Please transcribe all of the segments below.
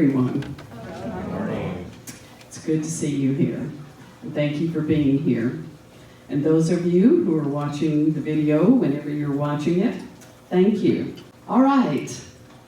everyone. It's good to see you here. And thank you for being here. And those of you who are watching the video, whenever you're watching it, thank you. All right,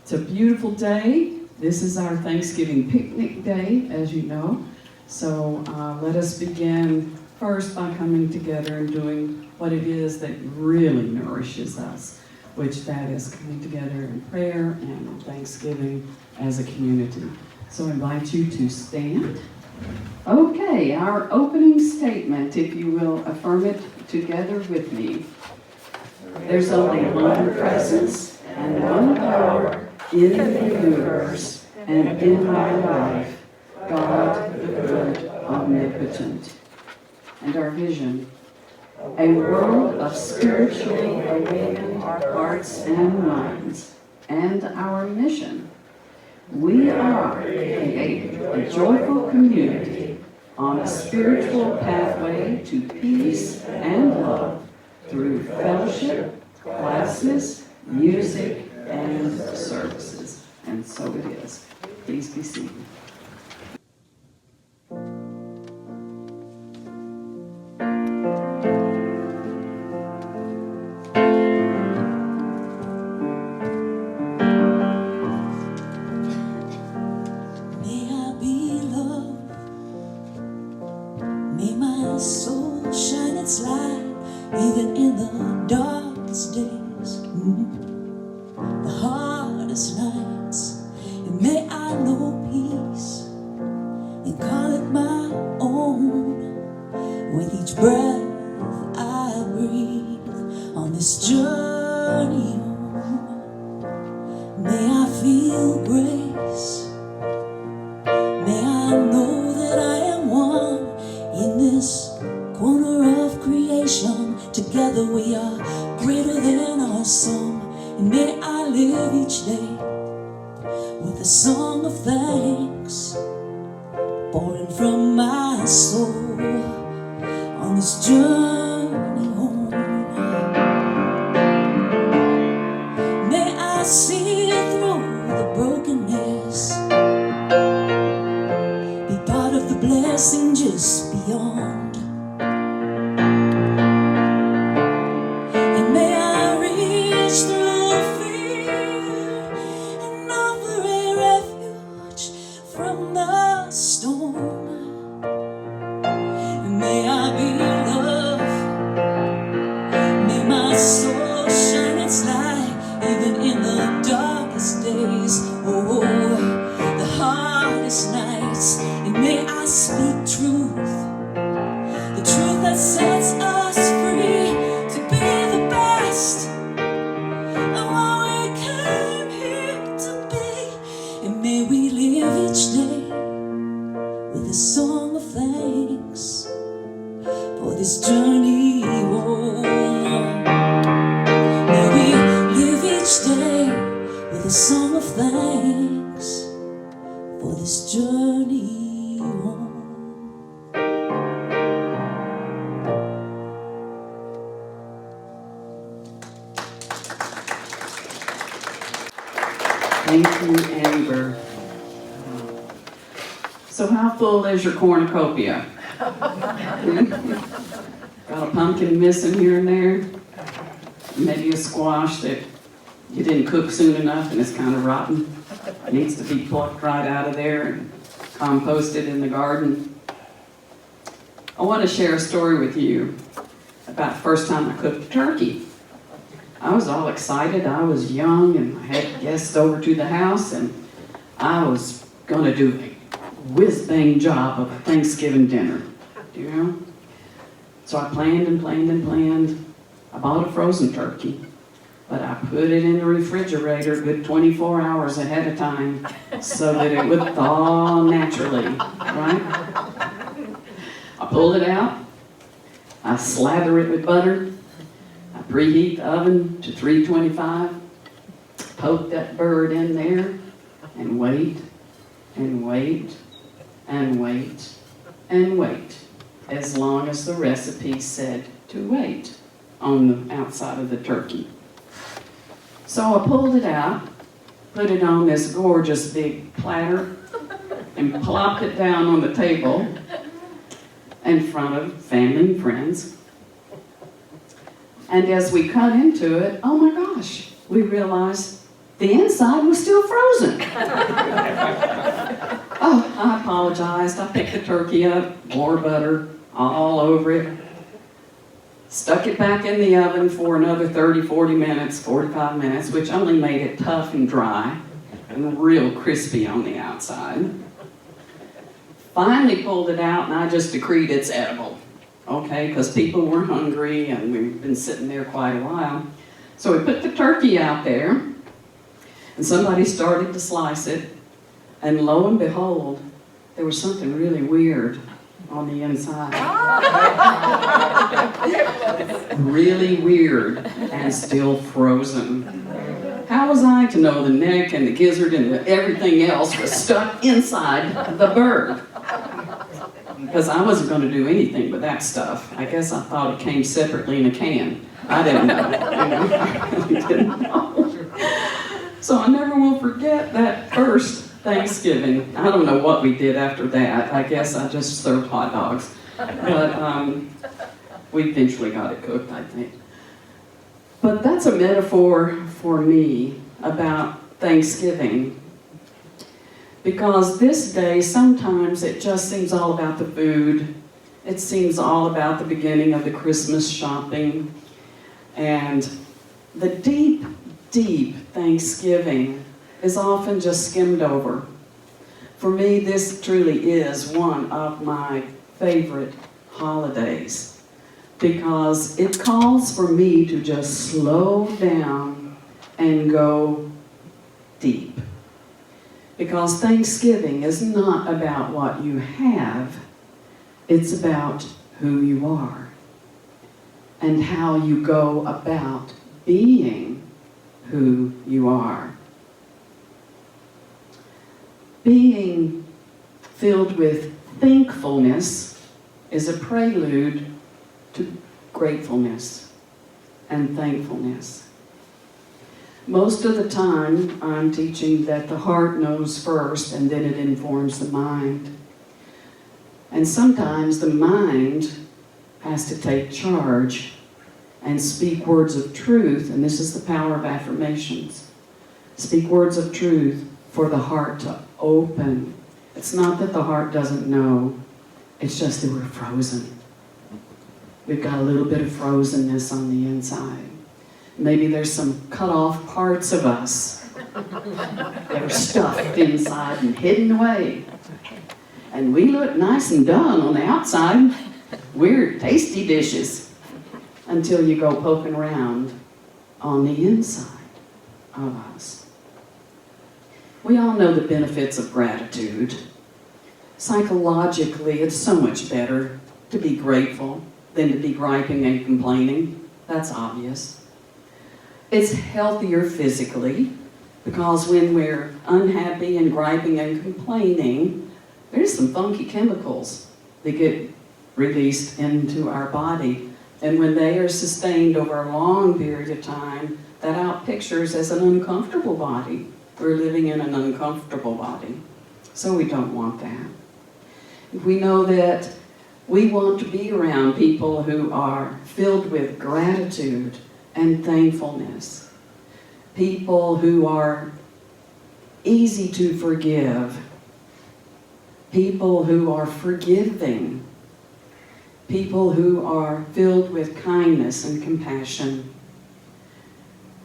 it's a beautiful day. This is our Thanksgiving picnic day, as you know. So let us begin first by coming together and doing what it is that really nourishes us, which that is coming together in prayer and Thanksgiving as a community. So I invite you to stand. Okay, our opening statement, if you will affirm it together with me. There's only one presence and one power in the universe and in my life, God the good, omnipotent. And our vision, a world of spiritually awakened hearts and minds. And our mission, we are a joyful community on a spiritual pathway to peace and love through fellowship, classes, music, and services. And so it is. Please be seated. Even in the darkest days, the hardest nights, and may I know peace and call it my own. With each breath I breathe on this journey home, may I feel grace. May I know that I am one in this corner of creation. Together we are greater than our sum. And may I live each day with a song of thanks pouring from my soul on this journey home. May I see through the brokenness, be part of the blessing just beyond. Thank you, Amber. So how full is your cornucopia? Got a pumpkin missing here and there? Maybe a squash that you didn't cook soon enough and it's kind of rotten. It needs to be plucked right out of there and composted in the garden. I want to share a story with you about the first time I cooked turkey. I was all excited. I was young and I had guests over to the house and I was going to do a whiz-bang job of a Thanksgiving dinner, you know? So I planned and planned and planned. I bought a frozen turkey, but I put it in the refrigerator a good 24 hours ahead of time so that it would thaw naturally, right? I pulled it out. I slather it with butter. I preheat the oven to 325, poke that bird in there, and wait, and wait, and wait, and wait, as long as the recipe said to wait on the outside of the turkey. So I pulled it out, put it on this gorgeous big platter, and plopped it down on the table in front of family and friends. And as we cut into it, oh my gosh, we realized the inside was still frozen. Oh, I apologized. I picked the turkey up, more butter all over it, stuck it back in the oven for another 30, 40 minutes, 45 minutes, which only made it tough and dry and real crispy on the outside. Finally pulled it out, and I just decreed it's edible. Okay, because people were hungry and we've been sitting there quite a while. So we put the turkey out there, and somebody started to slice it, and lo and behold, there was something really weird on the inside. Really weird and still frozen. How was I to know the neck and the gizzard and everything else was stuck inside the bird? Because I wasn't going to do anything with that stuff. I guess I thought it came separately in a can. I didn't know. I really didn't know. So I never will forget that first Thanksgiving. I don't know what we did after that. I guess I just served hot dogs. But we eventually got it cooked, I think. But that's a metaphor for me about Thanksgiving. Because this day, sometimes it just seems all about the food. It seems all about the beginning of the Christmas shopping. And the deep, deep Thanksgiving is often just skimmed over. For me, this truly is one of my favorite holidays because it calls for me to just slow down and go deep. Because Thanksgiving is not about what you have, it's about who you are and how you go about being who you are. Being filled with thankfulness is a prelude to gratefulness and thankfulness. Most of the time, I'm teaching that the heart knows first and then it informs the mind. And sometimes the mind has to take charge and speak words of truth, and this is the power of affirmations. Speak words of truth for the heart to open. It's not that the heart doesn't know, it's just that we're frozen. We've got a little bit of frozenness on the inside. Maybe there's some cut off parts of us that are stuffed inside and hidden away. And we look nice and done on the outside. We're tasty dishes until you go poking around on the inside of us. We all know the benefits of gratitude. Psychologically, it's so much better to be grateful than to be griping and complaining. That's obvious. It's healthier physically because when we're unhappy and griping and complaining, there's some funky chemicals that get released into our body. And when they are sustained over a long period of time, that outpictures as an uncomfortable body. We're living in an uncomfortable body. So we don't want that. We know that we want to be around people who are filled with gratitude and thankfulness. People who are easy to forgive. People who are forgiving. People who are filled with kindness and compassion.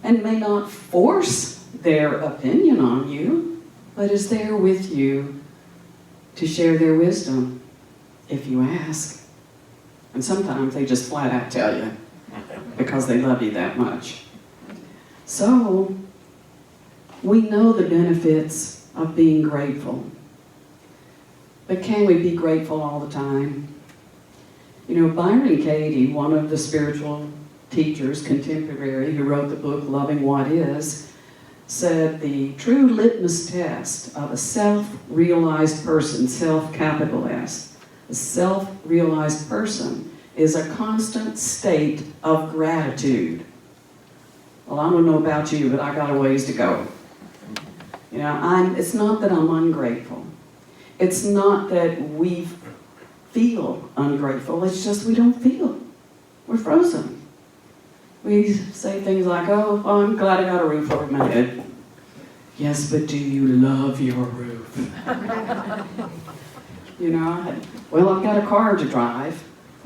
And may not force their opinion on you, but is there with you to share their wisdom if you ask. And sometimes they just flat out tell you because they love you that much. So, we know the benefits of being grateful. But can we be grateful all the time? You know, Byron Katie, one of the spiritual teachers, contemporary, who wrote the book Loving What Is, said the true litmus test of a self-realized person, self-capital S, a self-realized person is a constant state of gratitude. Well, I don't know about you, but I got a ways to go. You know, it's not that I'm ungrateful. It's not that we feel ungrateful, it's just we don't feel. We're frozen. We say things like, oh, well, I'm glad I got a roof over my head. Yes, but do you love your roof? You know, well, I've got a car to drive.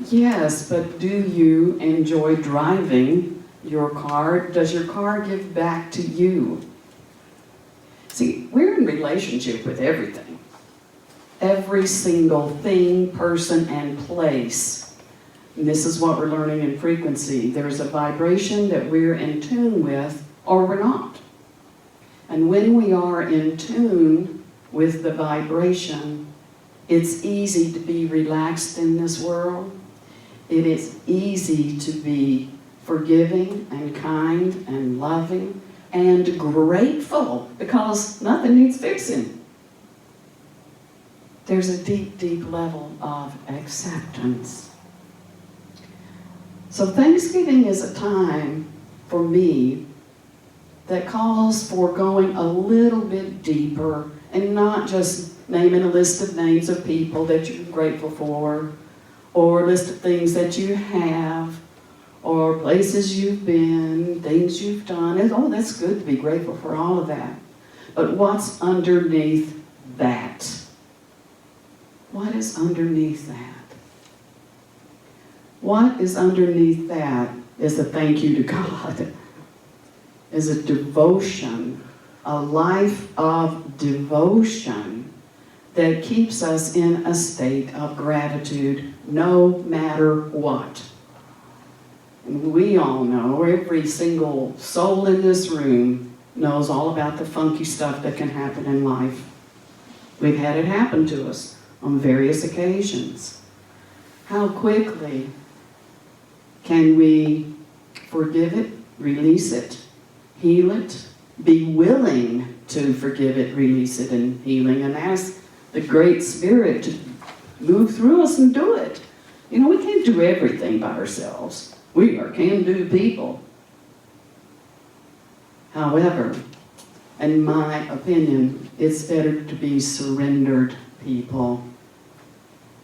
Yes, but do you enjoy driving your car? Does your car give back to you? See, we're in relationship with everything. Every single thing, person, and place. And this is what we're learning in frequency. There's a vibration that we're in tune with, or we're not. And when we are in tune with the vibration, it's easy to be relaxed in this world. It is easy to be forgiving and kind and loving and grateful because nothing needs fixing. There's a deep, deep level of acceptance. So Thanksgiving is a time for me that calls for going a little bit deeper and not just naming a list of names of people that you're grateful for, or a list of things that you have, or places you've been, things you've done. And, oh, that's good to be grateful for all of that. But what's underneath that? What is underneath that? What is underneath that is a thank you to God, is a devotion, a life of devotion that keeps us in a state of gratitude no matter what. And we all know, every single soul in this room knows all about the funky stuff that can happen in life. We've had it happen to us on various occasions. How quickly can we forgive it, release it, heal it, be willing to forgive it, release it, and healing, and ask the Great Spirit to move through us and do it. You know, we can't do everything by ourselves. We are can-do people. However, in my opinion, it's better to be surrendered people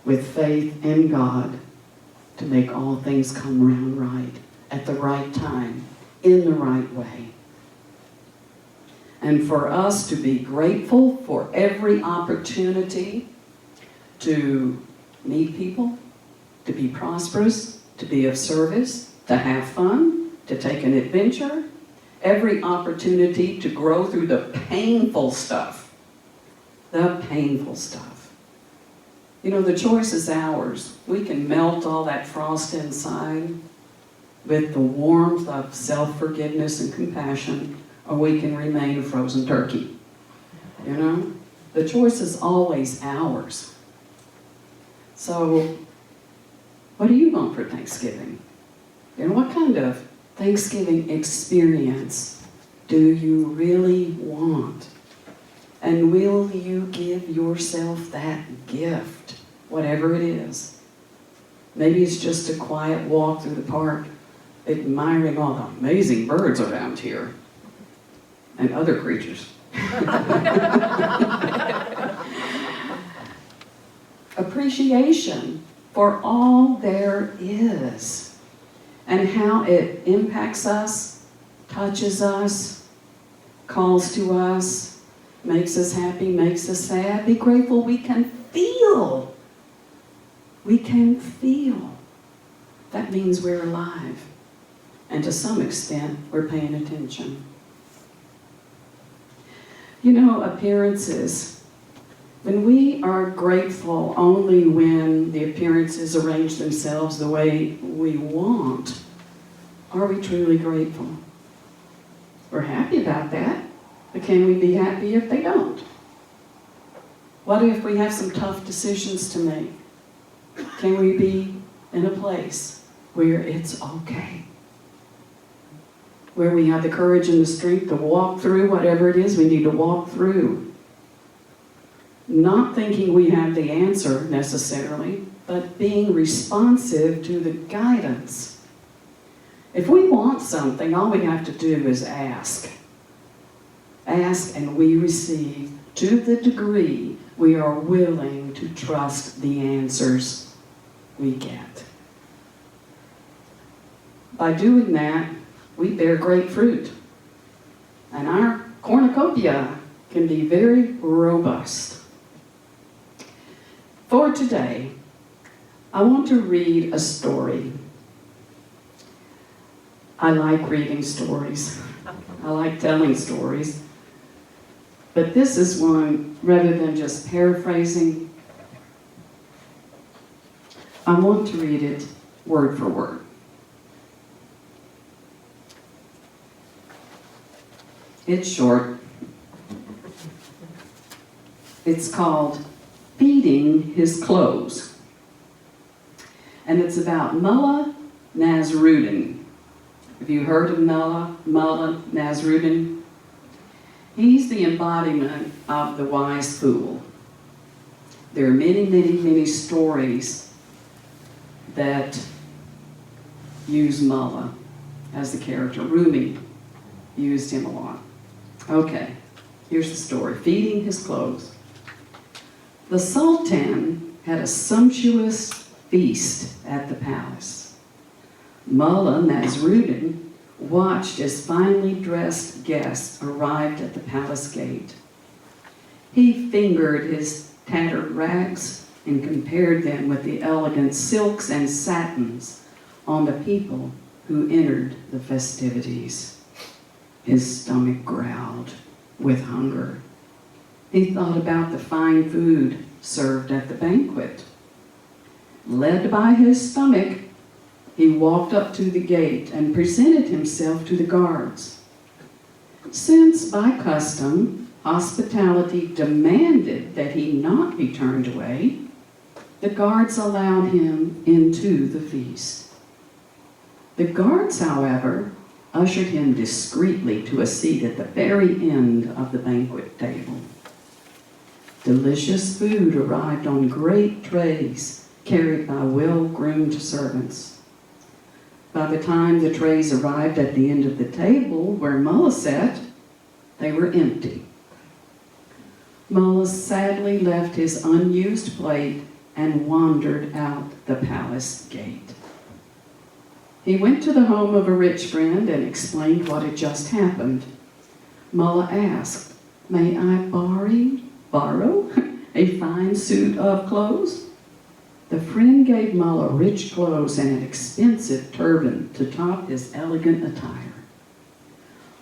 with faith in God to make all things come around right, at the right time, in the right way. And for us to be grateful for every opportunity to meet people, to be prosperous, to be of service, to have fun, to take an adventure, every opportunity to grow through the painful stuff. The painful stuff. You know, the choice is ours. We can melt all that frost inside with the warmth of self-forgiveness and compassion, or we can remain a frozen turkey. You know? The choice is always ours. So, what do you want for Thanksgiving? You know, what kind of Thanksgiving experience do you really want? And will you give yourself that gift, whatever it is? Maybe it's just a quiet walk through the park, admiring all the amazing birds around here, and other creatures. Appreciation for all there is, and how it impacts us, touches us, calls to us, makes us happy, makes us sad. Be grateful we can feel. We can feel. That means we're alive. And to some extent, we're paying attention. You know, appearances. When we are grateful only when the appearances arrange themselves the way we want, are we truly grateful? We're happy about that. But can we be happy if they don't? What if we have some tough decisions to make? Can we be in a place where it's okay? Where we have the courage and the strength to walk through whatever it is we need to walk through. Not thinking we have the answer necessarily, but being responsive to the guidance. If we want something, all we have to do is ask. Ask and we receive, to the degree we are willing to trust the answers we get. By doing that, we bear great fruit. And our cornucopia can be very robust. For today, I want to read a story. I like reading stories. I like telling stories. But this is one, rather than just paraphrasing, I want to read it word for word. It's short. It's called Feeding His Clothes. And it's about Mullah Nasruddin. Have you heard of Mullah Nasruddin? He's the embodiment of the wise fool. There are many, many, many stories that use Mullah as the character. Rumi used him a lot. Okay, here's the story. Feeding his clothes. The Sultan had a sumptuous feast at the palace. Mullah Nasruddin watched as finely dressed guests arrived at the palace gate. He fingered his tattered rags and compared them with the elegant silks and satins on the people who entered the festivities. His stomach growled with hunger. He thought about the fine food served at the banquet. Led by his stomach, he walked up to the gate and presented himself to the guards. Since by custom, hospitality demanded that he not be turned away, the guards allowed him into the feast. The guards, however, ushered him discreetly to a seat at the very end of the banquet table. Delicious food arrived on great trays carried by well-groomed servants. By the time the trays arrived at the end of the table where Mullah sat, they were empty. Mullah sadly left his unused plate and wandered out the palace gate. He went to the home of a rich friend and explained what had just happened. Mullah asked, "May I borrow a fine suit of clothes?" The friend gave Mullah rich clothes and an expensive turban to top his elegant attire.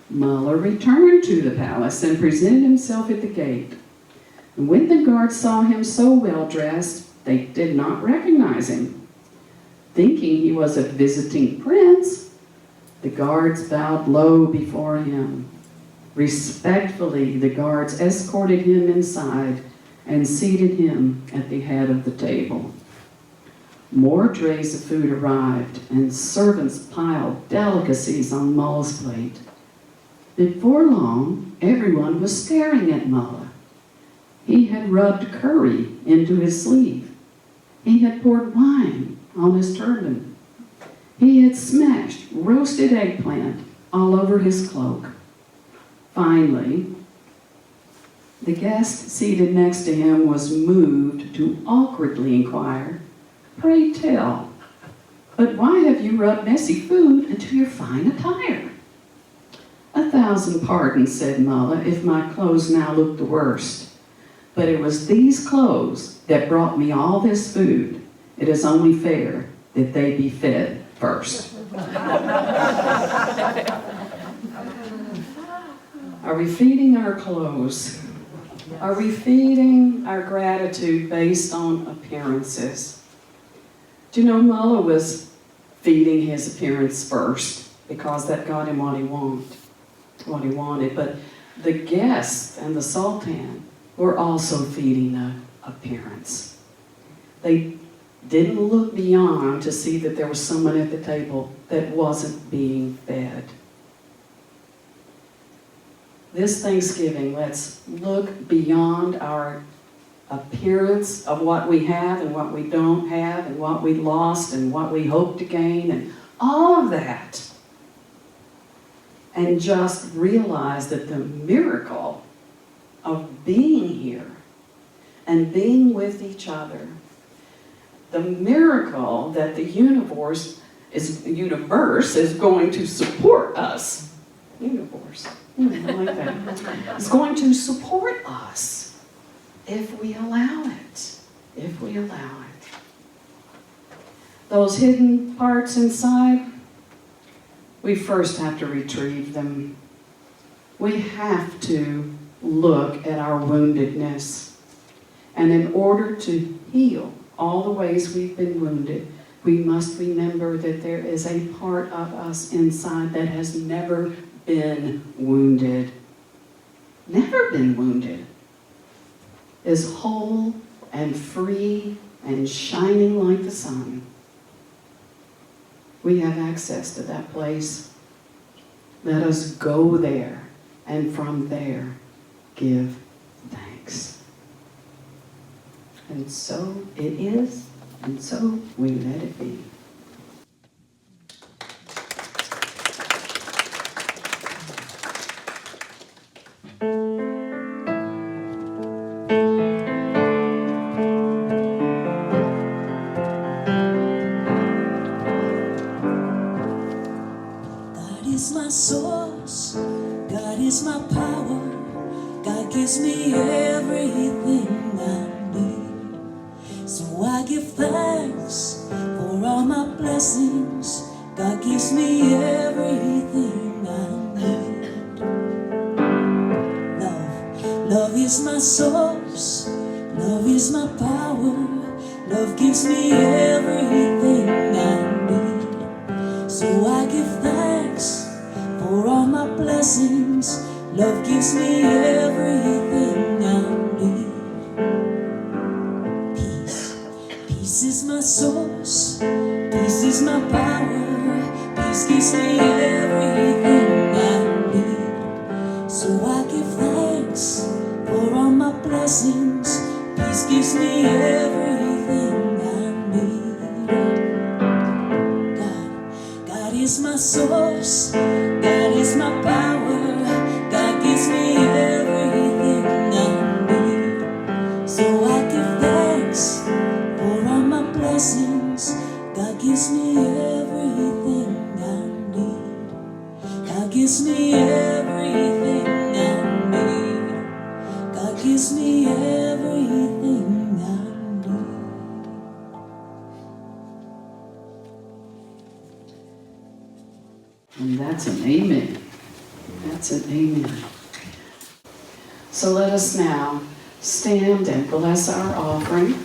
Mullah returned to the palace and presented himself at the gate. And when the guards saw him so well dressed, they did not recognize him. Thinking he was a visiting prince, the guards bowed low before him. Respectfully, the guards escorted him inside and seated him at the head of the table. More trays of food arrived, and servants piled delicacies on Mullah's plate. Before long, everyone was staring at Mullah. He had rubbed curry into his sleeve. He had poured wine on his turban. He had smashed roasted eggplant all over his cloak. Finally, the guest seated next to him was moved to awkwardly inquire, "Pray tell, but why have you rubbed messy food into your fine attire?" "1,000 pardons," said Mullah, "if my clothes now look the worst. But it was these clothes that brought me all this food. It is only fair that they be fed first." Are we feeding our clothes? Are we feeding our gratitude based on appearances? Do you know Mullah was feeding his appearance first because that got him what he wanted. But the guests and the Sultan were also feeding the appearance. They didn't look beyond to see that there was someone at the table that wasn't being fed. This Thanksgiving, let's look beyond our appearance of what we have and what we don't have and what we lost and what we hope to gain and all of that. And just realize that the miracle of being here, and being with each other. The miracle that the universe is going to support us. Universe. I like that. It's going to support us if we allow it. If we allow it. Those hidden parts inside, we first have to retrieve them. We have to look at our woundedness. And in order to heal all the ways we've been wounded, we must remember that there is a part of us inside that has never been wounded. Never been wounded. Is whole and free and shining like the sun. We have access to that place. Let us go there, and from there, give thanks. And so it is, and so we let it be. God is my source, God is my power, God gives me everything I need. So I give thanks for all my blessings, God gives me everything I need. Love is my source, love is my power, love gives me everything I need. So I give thanks for all my blessings, love gives me everything I need. Peace is my source, peace is my power, peace gives me everything I need. So I give thanks for all my blessings, peace gives me everything I need. God is my source, God is my power, God gives me everything I need. So I give thanks for all my blessings, God gives me everything I need. God gives me everything I need. God gives me everything I need. And that's an amen. That's an amen. So let us now stand and bless our offering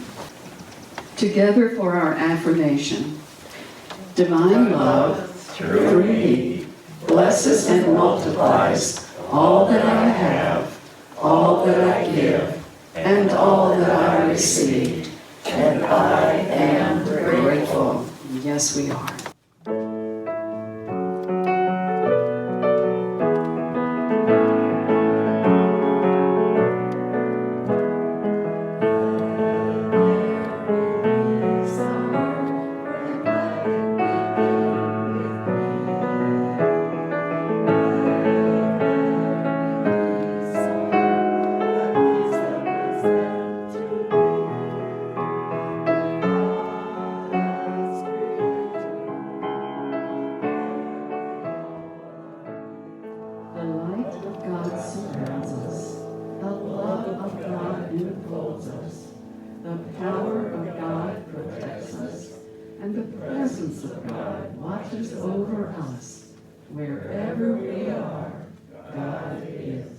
together for our affirmation. Divine love through me blesses and multiplies all that I have, all that I give, and all that I receive. And I am grateful. Yes, we are. The light of God surrounds us. The love of God enfolds us. The power of God protects us. And the presence of God watches over us. Wherever we are, God is.